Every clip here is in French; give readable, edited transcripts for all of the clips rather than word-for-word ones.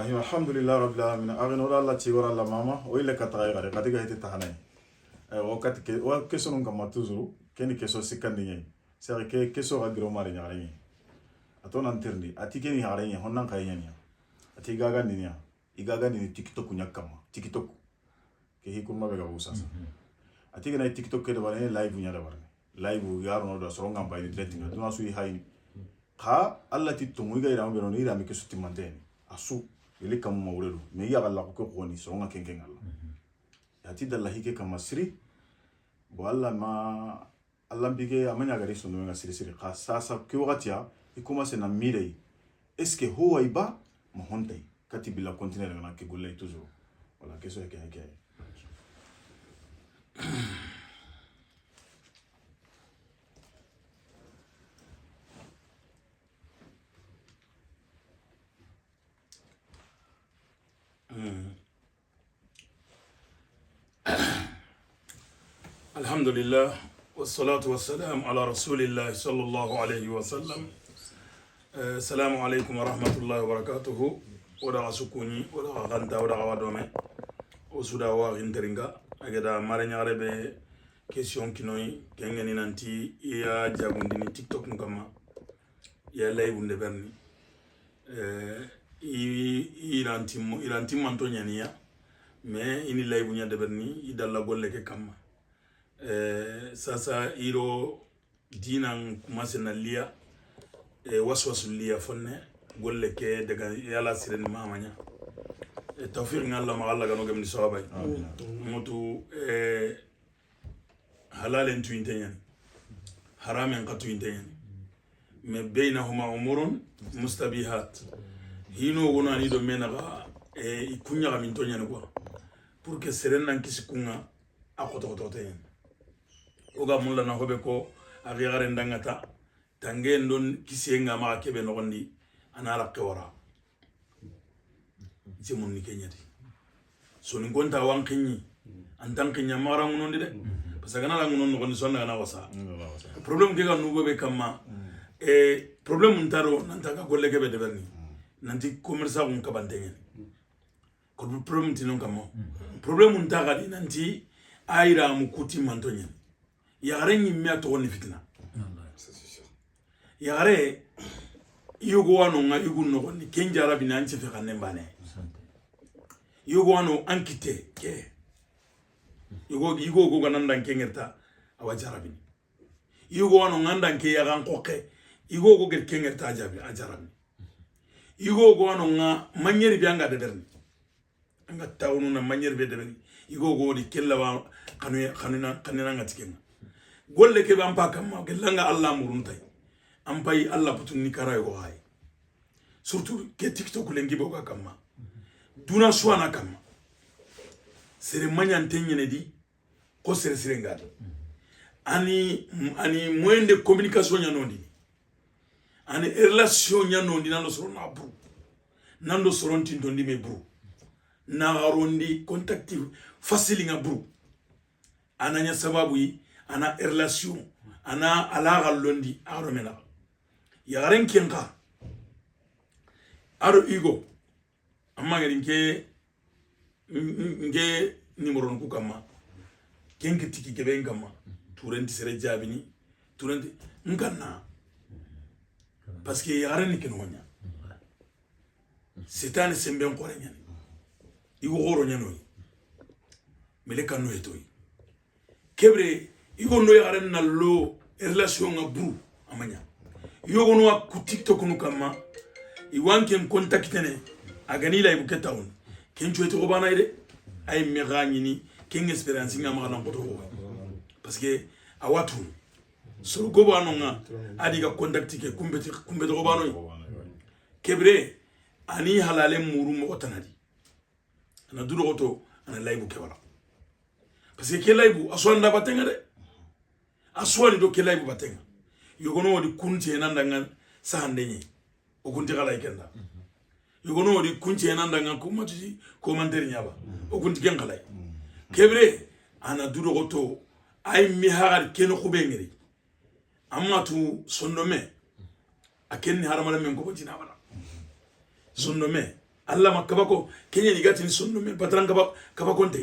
الرحيم الحمد لله رب العالمين أغنى الله تيغور الله ماما وإلا كتاعي غير قد جاءت تهاني وقت وكسرون كم تزرو كني كسر سكنديني سأري كسر غير مارين عليه أتون أنترني أتيكني عليه هنن كاينيا أتيجاga نينيا إيجاga نيني تيك توك نياكما تيك توك كهي كم ما بيجاوسا أتيجنا تيك توك كده بارني لايف نيا ده بارني لايف يارو نودا سرونغام بايني دريتينغ دونا سوي هاي خا الله تيتومو يجا يرام بيروني يرامي كسر تيمانتين أسو اللي كم مولده مية الله كوكوني سرونغا كينكين الله يأتي الله هيك كم سري والله ما الله بيجي أمانة غير سنونا سري سري خاصة كيوغاتيا يكون سنا ميري إسكي هو يبا مهندي كاتي بلا كونتينر أنا كيقول لي توجو ولا كيسو هيك هيك الحمد لله والصلاة والسلام على رسول الله صلى الله عليه وسلم. السلام عليكم ورحمة الله وبركاته. ودا سكوني ودا غانتا ودا غوادومي وسودا واغينترينغا اغدا مارني عربي كيسيون كينوي كينغني نانتي يا جاغونديني تيك توك نكما يا لايف ندبرني iranti manto nyaniya mais ini laybu nya deberni idalla golle ke kamma sasa iro dinan kumasena liya waswasu liya fonne golle ke daga yala siren mamanya tawfiq ngalla ma Allah gano gamni sawabay mutu halalen tu intenya haramen qatu intenya mais bainahuma umurun mustabihat hino gona ni do menaga ikunya ga min tonya ne quoi pour que serena kisi kunga akoto ten oga mulla na hobe ko agiyare ndangata tange ndon kisenga ma kebe no gondi anara qawara jimun ni kenyati so ni gonta wankinyi antan kinya mara ngondi de parce que na la ngondi gondi sonna na wasa problem ke ga nugo be kama problem ntaro nantaka golle kebe de berni nanti commerçant on kabantengen ko problem tinon kamo problem ntaka di nanti ayira mu kuti mantonyen yare nyimya to ni fitna yare yugo wano nga yugo no ni kenjara binanche fe kanne bane yugo wano ankite ke yugo go gananda kengerta awajarabini yugo wano nganda ke yagan koke yugo go ger kengerta ajarabi yugo go wano nga manyeri bianga de derni anga tawnu na manyeri be derni yugo go di kella wa kanina ngatikenga golle ke bampa kamma gelanga Allah muruntai ampai Allah putun ni karayo go hay surtout ke TikTok lengi boga kamma duna suana kamma sere manyan tenyene di ko sere ngadi ani moyen de communication nyanondi ani relation nyanondi nando soro na bru nando soro tintondi me bru na garondi contact facile nga bru ananya sababu yi ana relation ana alaga londi aromena yaren kenka aro igo amma nge nimero nku kama kenki tiki kebe ngama turenti sere jabini turenti ngana parce que yaren ni kenonya setane sembe nkore nyani igo goro nyanoy mele kanu etoy kebre igo no yaren na lo relation nga bru amanya yogo no ku TikTok no kama iwanken contactene agani la ibuke town kencho eto bana ide ay megani ni ken experience nga ma na koto parce que awatu so go bano nga adiga contact ke kumbe to bano kebre ani halale muru mo tanadi ana duro goto ana laibu ke wala parce que ke laibu aswanda batenga de aswali do ke laibu batenga yogono di kunti enanda nga sahandenye okunti kala ikenda yogono di kunti enanda nga kumati komanderi nyaba okunti kengala kebre ana duro goto ay mihar keno kubengeri amatu sondome akenni haramala men ko botina bala sondome Allah makabako kenya ni gati ni sonno men patran kaba konte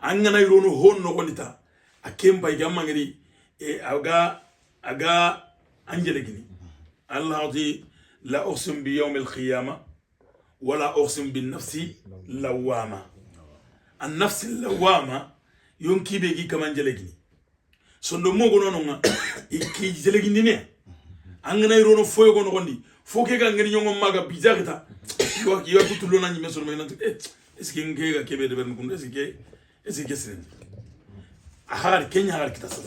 angana irono honno konita akemba igama ngiri aga anjele gini Allah ati la uqsim bi yawm al-qiyamah wala uqsim bin nafsi lawama an nafsi lawama yonki be gi kamanjele gini sondo mogo nono nga iki jele gini ne angana irono foyo gono gondi foke ga ngani nyongo maga bizarita yo kutulo na nyime sono menantu est-ce que ngega kebe de ben kunde est-ce que sen ahar kenya har kita sa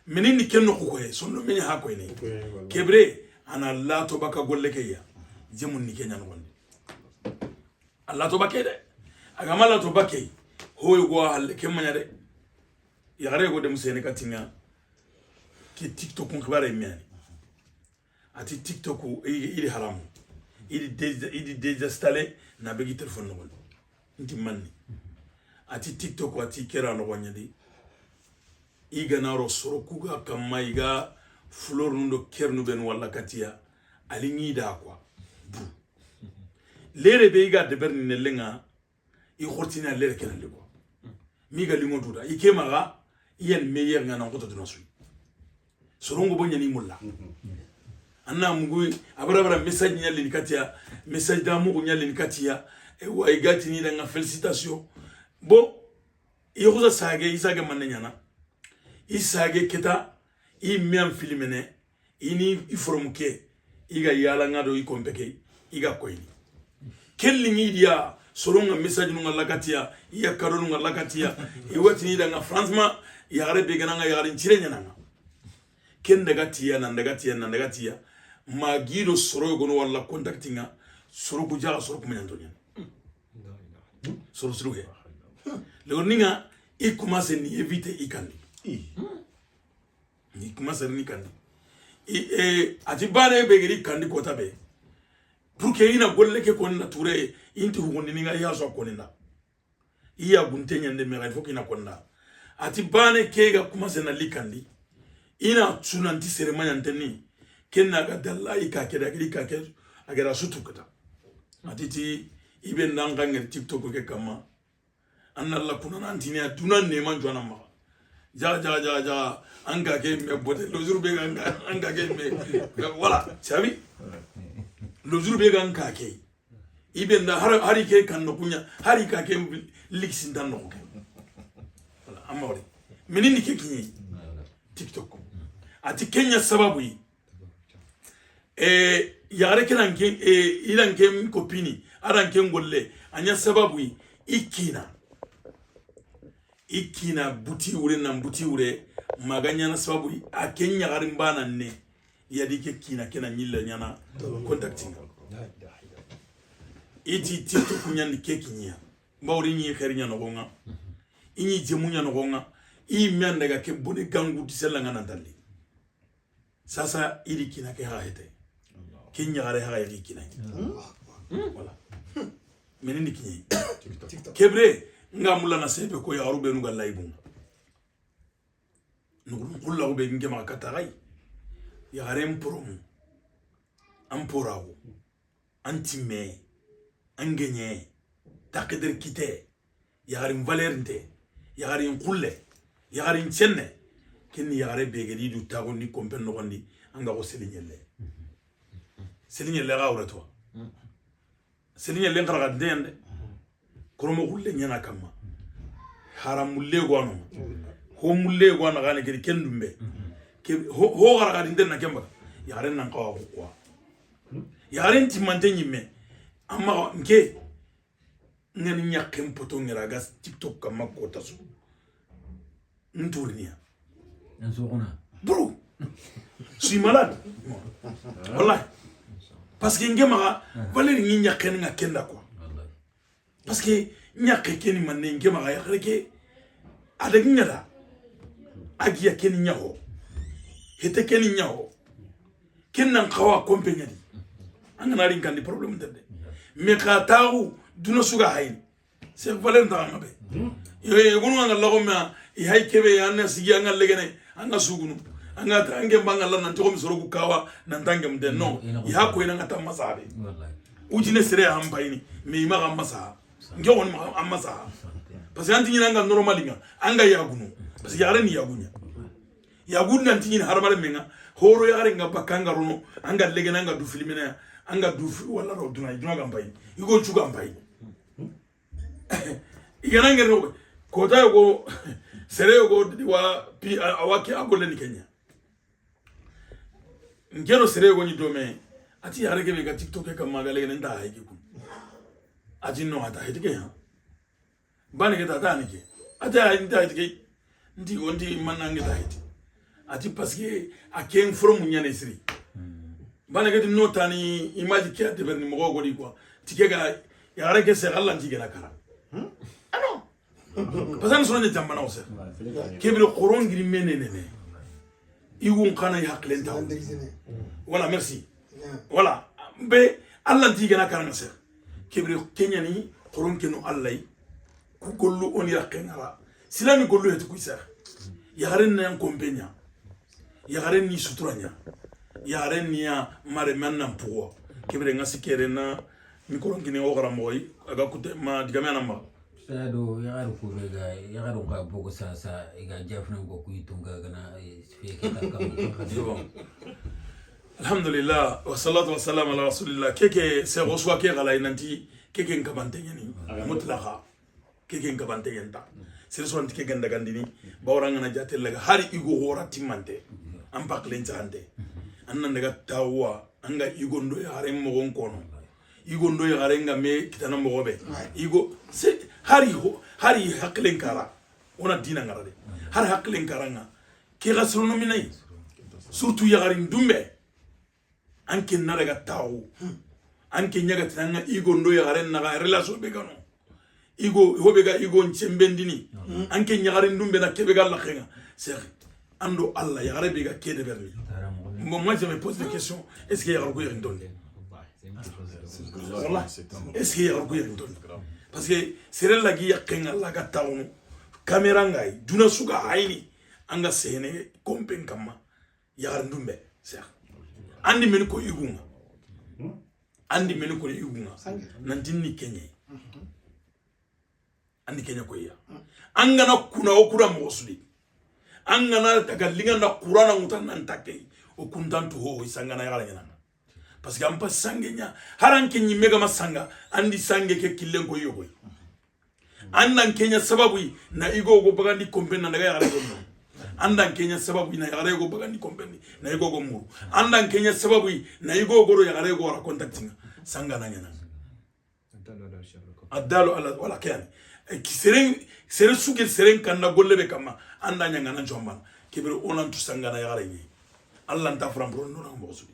menini kenno ko e sono menya ha ko ne kebre ana la to baka golle keya jemun ni kenya no gondi Allah to bakede aga mala to bakay hoyo go halle kemanya de yare go dem sene katinga ki TikTok ko bare miani ati TikTok ili haram ili désinstallé na begi téléphone no nti manni ati TikTok ati kera no wanyadi iga na ro soro kuga kamma iga flor nundo kernu ben wala katia ali ngida kwa lere be iga de berni ne lenga i khortina lere kenan le ko mi ga lingo duda i kemaga yen meyer ngana ko to nasu sorongo bonyani mulla anna mugu abara message nyali nikatia message da mugu nyali nikatia e wa igati ni nga félicitations bon yoza sage isage mannyana isage keta I miam filmene ini iformuke iga yala ngado I kompeke iga koini kelli ngidia soronga message nunga lakatia iya kado nunga lakatia iwati ni nga franchement yare begana nga yare nchirenya nanga kende gatia nandaga magido soro gono wala contactinga soro kujaga soro kumenyantonya soro he le ninga I commence ni éviter ikandi ni commence ni kandi atibane begeri kandi kota be pour que ina golle ke kon nature inti hundi ninga ya so konina iya guntenya nde mera faut kina konda atibane ke ga commence na likandi ina tsunanti seremanya nteni kenna ga dallai ka ke da ka ke agara sutu kata atiti ibe nanga ngel TikTok ke kama annalla kunana antinia tunan ne man jona ma ja anga ke me bote le jour be anga ke me voilà sabi le jour be anga ke ibe nda hari ke kan no kunya hari ka ke lixin dan no ke voilà amore menini ke kinyi TikTok ati kenya sababu yi yare kenan ke ilan ke kopini aran ke ngolle anya sababu yi ikina buti ure maganya na sababu yi a kenya garin bana ne yadi ke kina kenan nyilla nyana contacting iti TikTok nyandi ke kinya mbawri nyi kharinya no gonga inyi jemunya no gonga I mianda ga ke bone gangu tisela ngana dalli sasa iri kina ke haete kinya gare ha iri kina voilà menini kinyi kebre ngamula na sebe ko ya rube nu gallay bun nugul kullu be ngema kataray ya garem prom ampurawo antime angenye takeder kite ya garim valernte ya garim kulle ya garim chenne kenni ya gare begedi du tago ni kompen no gondi anga ko selignelle ga wurato selignelle ngara dende kromo kulle nyana kama haramulle gwano ho mulle gwano gane kedi kendumbe ke ho gara ga dinde na kemba ya gare nan kawa ko kwa ya gare timante nyime amma nke ngani nyakem poto ngira gas TikTok kama ko tasu ntournia bro je suis malade wallahi parce que ngema valer ni nyaken nga kenda quoi parce que nyake keni manne ngema ga yakreke adag nyada agiya keni nyaho hete keni nyaho kennan kawa kompenya di angana rin kan di problème de me ka tawu duna suga hayin c'est valer ndanga be yo gonu nga lago ma I hay kebe yanna sigi anga legene anga sugunu anga tange bangala nan to misoro ku kawa nan tange mde no ya ko ina ngata masabe ujine sere hampayini mais ima ga masa nge won ma masa parce que antini nanga normal nga anga yagunu parce que yare ni yagunya yagun antini harmare menga horo yare nga bakanga rono anga legena anga du filmina anga du wala ro duna iduna gampayini igo chuga gampayini igana ngero ko ta go sere go wa pi awaki agole ni Kenya ngero sere go ni dome ati yare ke ga TikTok ka magale ne nda haiki ku ati no ata hitike ya bani ke tata ni ke ata nda hitike ndi gondi manange da hiti ati parce que a ken from nyane siri bani ke no tani image ke ate berni mo go di quoi tike ga yare ke se Allah tike na kara ano parce que sonne jambana o se ke bi qoron ngiri menene igun kana yaklen taw voilà merci voilà be Allah tike na kara se ke bi Kenya ni qoron kenu Allah ku gollu on yakengara silami gollu hetu ku ser yaren nan kompenya yaren ni suturanya yaren ni ya mare mannan puwa ke bi ngasi kere na mi koron kini o gara moy aga kute ma digame na ma sado yagaru ko ga yagaru ka bogo sa iga jafna go ku itunga gana feke ta kam alhamdulillah wa salatu wa salam ala rasulillah keke se roswa ke gala inanti keke nkabante yani mutlaqa keke nkabante yenta sere so antike ganda gandini bawranga na jatel laga hari igo hora timante am paklen tante annan daga tawwa anga igo ndo yare mo gon kono igo ndo yare nga me kitana mo gobe igo se hari haklen kara ona dina ngarade hari haklen karanga ke gastronomi nay surtout yagarin dumbe anke naraga taw anke nyaga tanga igo ndo yagaren naga relation be gano igo hobe ga igo nchembendini anke nyagarin dumbe na kebe gal lakhenga c'est ando Allah yagare be ga kede berni moi je me pose des questions est-ce que yagaru ko yarin donne voilà est-ce que yagaru ko yarin donne parce que serel lagi yakenga laga tawnu camera ngai duna suga haini anga sene kompen kama yagarin dumbe c'est andi men ko igunga nantini Kenya andi Kenya ko ya angana kuna okura mosuli angana daga linga na qur'ana mutan nan takke o kuntantu ho isangana yala nyana parce que ampa sangenya haranke nyi mega masanga andi sange ke killen ko yogo andan Kenya sababu na igo go bagandi kompenna daga yala go andan Kenya sababu na yagare go bagandi kompeni na igo go muru andan Kenya sababu na igo go ro yagare go ra contactinga sanga na nyana adalo ala wala kyan ki seren suge seren kanna gollebe kama anda nyanga na jomba kibir onan tu sanga na yagare ni Allah nta fram bro no mo sudi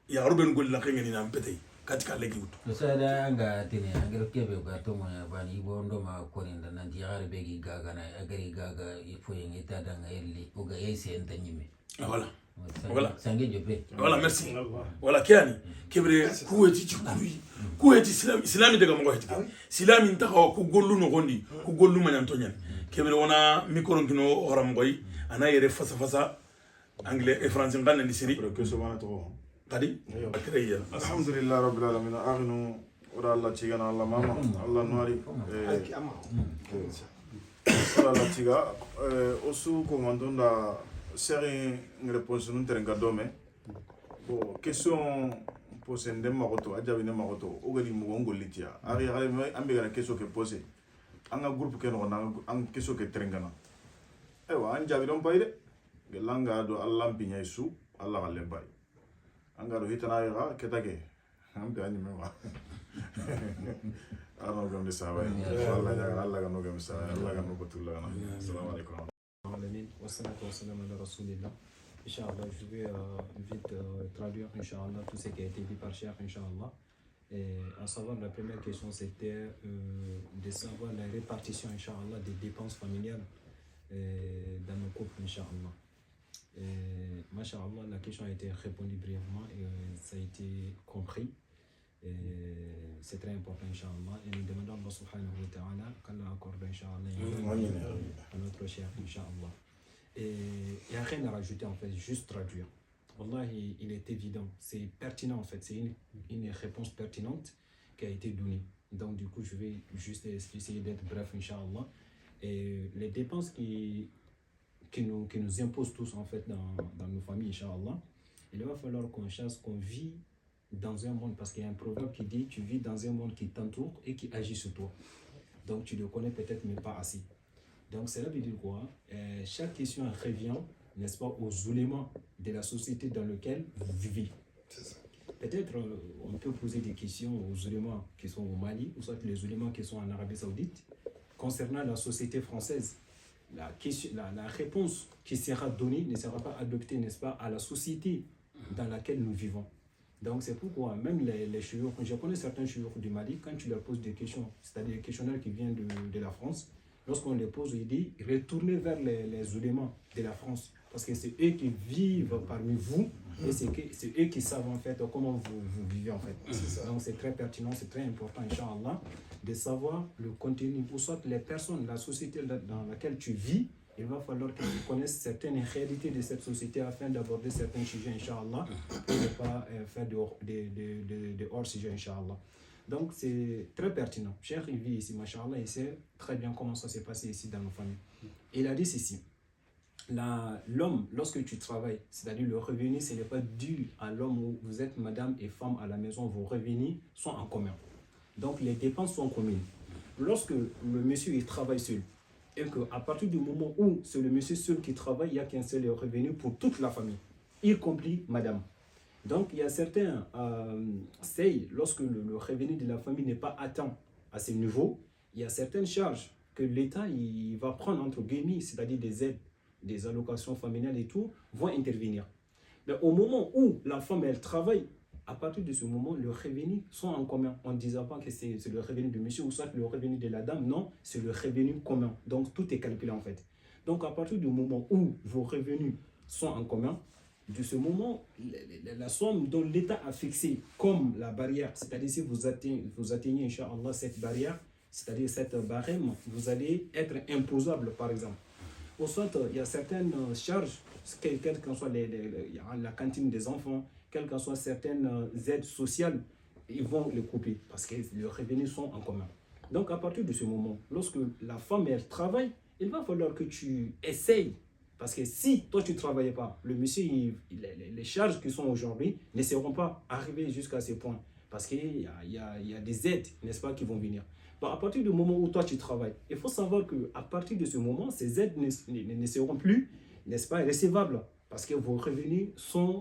ya ruben golla kengeni na mpete katika legi utu sada anga tini angero kebe ga to mo bani bo ndo ma ko ni nda nanti yagare begi gaga na agari gaga ifo yengi tada nga elli o ga yesi enta nyime voilà sangi jope voilà merci voilà kiani kebre kuweti chikuri kuweti islami daga mo heti islami ntaka ku gollu no gondi ku gollu manyanto nyen kebre wona micro ngino oram goy ana yere fasa anglais et français ngane ni siri que so wana to tadi akreya alhamdulillah rabbil alamin aghnu ora Allah chigana Allah mama Allah noari ora Allah chiga osu ko mandonda seri réponse nun terenga dome bo question posé ndem makoto ajabi ne makoto o gadi mo ngolitia ari ari ambe gana question ke posé anga groupe ke no na ang question ke terengana ewa anjabi don bayde gelanga do Allah mpinya isu Allah galle bay anga do hitana ya ketage ambe ani mewa ano gam de saway Allah ya Allah ga no gam saway Allah ga no batul la assalamu alaykum والصلاة والسلام على رسول الله. Inch'Allah, je vais vite traduire Inch'Allah tout ce qui a été dit par Cheikh Inch'Allah. Et à savoir, la première question c'était de savoir la répartition Inch'Allah des dépenses familiales dans nos couples Inch'Allah. Masha'Allah, la question a été répondue brièvement et ça a été compris. C'est très important Inch'Allah et nous demandons Allah subhanahu wa ta'ala qu'Allah accorde Inch'Allah à notre cher Inch'Allah. Et il n'y a rien à rajouter en fait, juste traduire. Wallahi, il est évident, c'est pertinent en fait, c'est une réponse pertinente qui a été donnée. Donc du coup, je vais juste essayer d'être bref, Inch'Allah. Et les dépenses qui nous imposent tous en fait dans nos familles, Inch'Allah, il va falloir qu'on chasse, qu'on vit dans un monde, parce qu'il y a un proverbe qui dit tu vis dans un monde qui t'entoure et qui agit sur toi. Donc tu le connais peut-être mais pas assez. Donc cela veut dire quoi? Chaque question revient, n'est-ce pas, aux éléments de la société dans laquelle vous vivez. Peut-être on peut poser des questions aux éléments qui sont au Mali, ou soit les éléments qui sont en Arabie Saoudite. Concernant la société française, la réponse qui sera donnée ne sera pas adoptée, n'est-ce pas, à la société dans laquelle nous vivons. Donc c'est pourquoi même les chouyours, je connais certains chouyours du Mali, quand tu leur poses des questions, c'est-à-dire des questionnaires qui viennent de la France, lorsqu'on les pose, ils disent retournez vers les éléments de la France, parce que c'est eux qui vivent parmi vous, et c'est eux qui savent en fait comment vous vivez en fait. Donc c'est très pertinent, c'est très important, Inch'Allah, de savoir le contenu, ou soit les personnes, la société dans laquelle tu vis. Il va falloir que tu connaisses certaines réalités de cette société afin d'aborder certains sujets, Inch'Allah, pour ne pas faire de hors-sujet, Inch'Allah. Donc c'est très pertinent. Cheikh, il vit ici, Masha'Allah, il sait très bien comment ça s'est passé ici dans nos familles. Il a dit ceci: l'homme, lorsque tu travailles, c'est-à-dire le revenu, ce n'est pas dû à l'homme où vous êtes madame et femme à la maison, vos revenus sont en commun. Donc les dépenses sont communes. Lorsque le monsieur il travaille seul, et qu'à partir du moment où c'est le monsieur seul qui travaille, il n'y a qu'un seul revenu pour toute la famille, y compris madame. Donc il y a certains seuils, lorsque le revenu de la famille n'est pas atteint à ce niveau, il y a certaines charges que l'État il va prendre entre guillemets, c'est-à-dire des aides, des allocations familiales et tout, vont intervenir. Mais au moment où la femme elle travaille, à partir de ce moment, les revenus sont en commun. On ne disant pas que c'est le revenu du monsieur ou soit le revenu de la dame. Non, c'est le revenu commun. Donc, tout est calculé en fait. Donc, à partir du moment où vos revenus sont en commun, de ce moment, la somme dont l'État a fixée comme la barrière, c'est-à-dire si vous atteignez, Inch'Allah, cette barrière, c'est-à-dire cette barème, vous allez être imposable, par exemple. Au soit, il y a certaines charges, quelle qu'en soit la cantine des enfants, quelles qu'en soient certaines aides sociales, ils vont les couper parce que les revenus sont en commun. Donc à partir de ce moment, lorsque la femme elle travaille, il va falloir que tu essayes. Parce que si toi tu ne travailles pas, le monsieur, les charges qui sont aujourd'hui ne seront pas arrivées jusqu'à ce point. Parce qu'il y a des aides, n'est-ce pas, qui vont venir. Donc, à partir du moment où toi tu travailles, il faut savoir qu'à partir de ce moment, ces aides ne seront plus, n'est-ce pas, recevables. Parce que vos revenus sont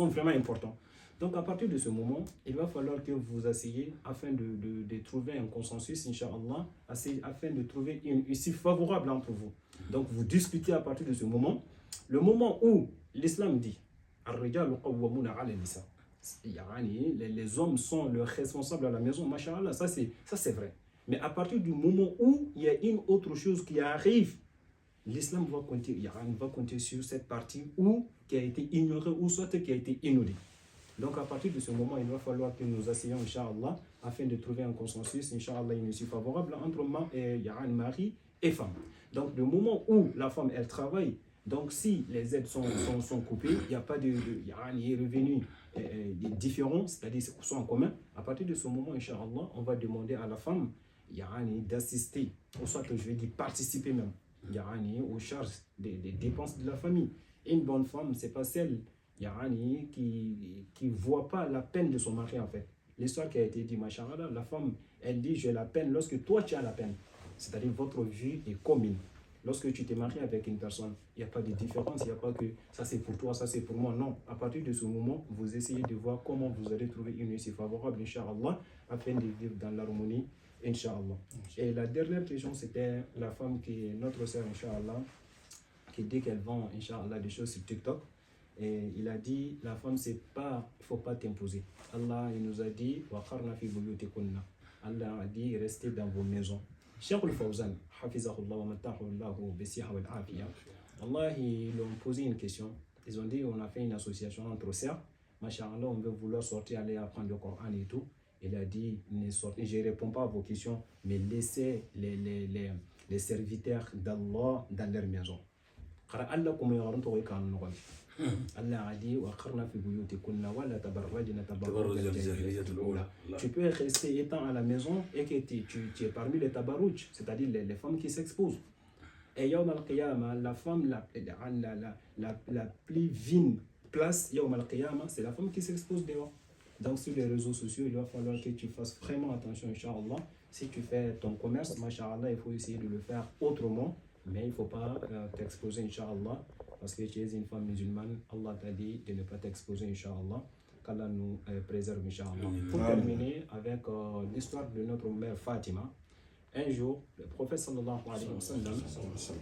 vraiment importants. Donc à partir de ce moment, il va falloir que vous essayiez afin de trouver un consensus, Inch'Allah, afin de trouver une issue favorable entre vous. Donc vous discutez à partir de ce moment. Le moment où l'islam dit les hommes sont les responsables à la maison, Masha'Allah, ça c'est vrai. Mais à partir du moment où il y a une autre chose qui arrive, l'islam va compter sur cette partie qui a été ignorée ou soit qui a été inondée. Donc à partir de ce moment, il va falloir que nous essayions, Inch'Allah, afin de trouver un consensus, Inch'Allah, une issue favorable entre mari et femme. Donc le moment où la femme, elle travaille, donc si les aides sont coupées, il n'y a pas de revenus différents, c'est-à-dire sont en commun, à partir de ce moment, Inch'Allah, on va demander à la femme d'assister, ou soit je vais dire participer même, aux charges des dépenses de la famille. Une bonne femme, c'est pas celle qui voit pas la peine de son mari en fait. L'histoire qui a été dit, Masha'Allah, la femme, elle dit j'ai la peine lorsque toi tu as la peine. C'est-à-dire votre vie est commune. Lorsque tu t'es marié avec une personne, il n'y a pas de différence, il n'y a pas que ça c'est pour toi, ça c'est pour moi. Non, à partir de ce moment, vous essayez de voir comment vous allez trouver une issue favorable, Inch'Allah, afin de vivre dans l'harmonie, Inch'Allah. Et la dernière question, c'était la femme qui est notre sœur, Inch'Allah, qui dit qu'elle vend, Inch'Allah, des choses sur TikTok. Et il a dit, la femme, il ne faut pas t'imposer. Allah, il nous a dit, Allah a dit, restez dans vos maisons. Cheikh Al-Fawzan, hafizahullah wa matahullahu bisiha wal afiya. Allah, ils ont posé une question. Ils ont dit, on a fait une association entre sœurs. Masha'Allah, on veut vouloir sortir, aller apprendre le Coran et tout. Il a dit, je ne réponds pas à vos questions, mais laissez les serviteurs d'Allah dans leur maison. Allah, comment ils ont Allah a dit tu peux rester étant à la maison et que tu es parmi les tabarouj, c'est-à-dire les femmes qui s'exposent. Et Yawm al-Qiyamah, la femme la plus vine place, Yawm al-Qiyamah, c'est la femme qui s'expose dehors. Donc sur les réseaux sociaux, il va falloir que tu fasses vraiment attention, Inch'Allah. Si tu fais ton commerce, Masha'Allah, il faut essayer de le faire autrement, mais il ne faut pas t'exposer, Inch'Allah, parce que tu es une femme musulmane. Allah t'a dit de ne pas t'exposer, Inch'Allah. Qu'Allah nous préserve, Inch'Allah. Pour terminer avec l'histoire de notre mère Fatima, un jour, le prophète sallallahu alayhi wa sallam,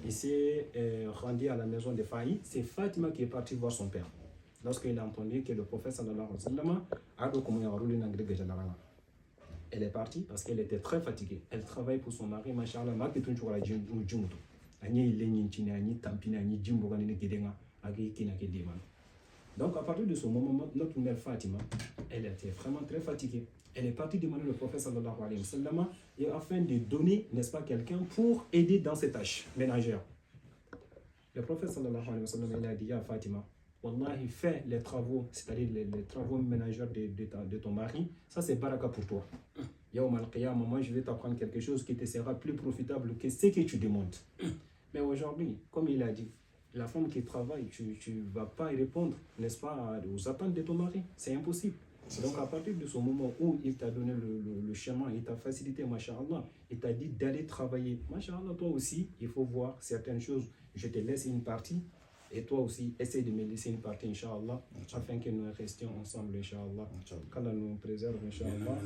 il s'est rendu à la maison de Faï. C'est Fatima qui est partie voir son père. Lorsqu'il a entendu que le prophète sallallahu alayhi wa sallam a recommandé une engrais de la elle est partie parce qu'elle était très fatiguée. Elle travaille pour son mari, machallah, ma kitun chukala jumutu. Ani lenyin chine, ani tampina, ani jimbo ani gedenga, agi kina kedemana. Donc à partir de ce moment, notre mère Fatima, elle était vraiment très fatiguée. Elle est partie demander le prophète sallallahu alayhi wa sallam et afin de donner, n'est-ce pas, quelqu'un pour aider dans ses tâches ménagères. Le prophète sallallahu alayhi wa sallam, il a dit à Fatima, Wallahi, fais les travaux, c'est-à-dire les travaux ménagères de ton mari, ça c'est baraka pour toi. Yawm al-Qiyamah, moi je vais t'apprendre quelque chose qui te sera plus profitable que ce que tu demandes. Mais aujourd'hui, comme il a dit, la femme qui travaille, tu ne vas pas y répondre, n'est-ce pas, aux attentes de ton mari. C'est impossible. Donc à partir de ce moment où il t'a donné le chemin, il t'a facilité, masha'Allah, il t'a dit d'aller travailler, masha'Allah, toi aussi, il faut voir certaines choses. Je te laisse une partie. Et toi aussi, essaye de me laisser une partie, Inch'Allah, afin que nous restions ensemble, Inch'Allah. Qu'Allah nous préserve, Inch'Allah.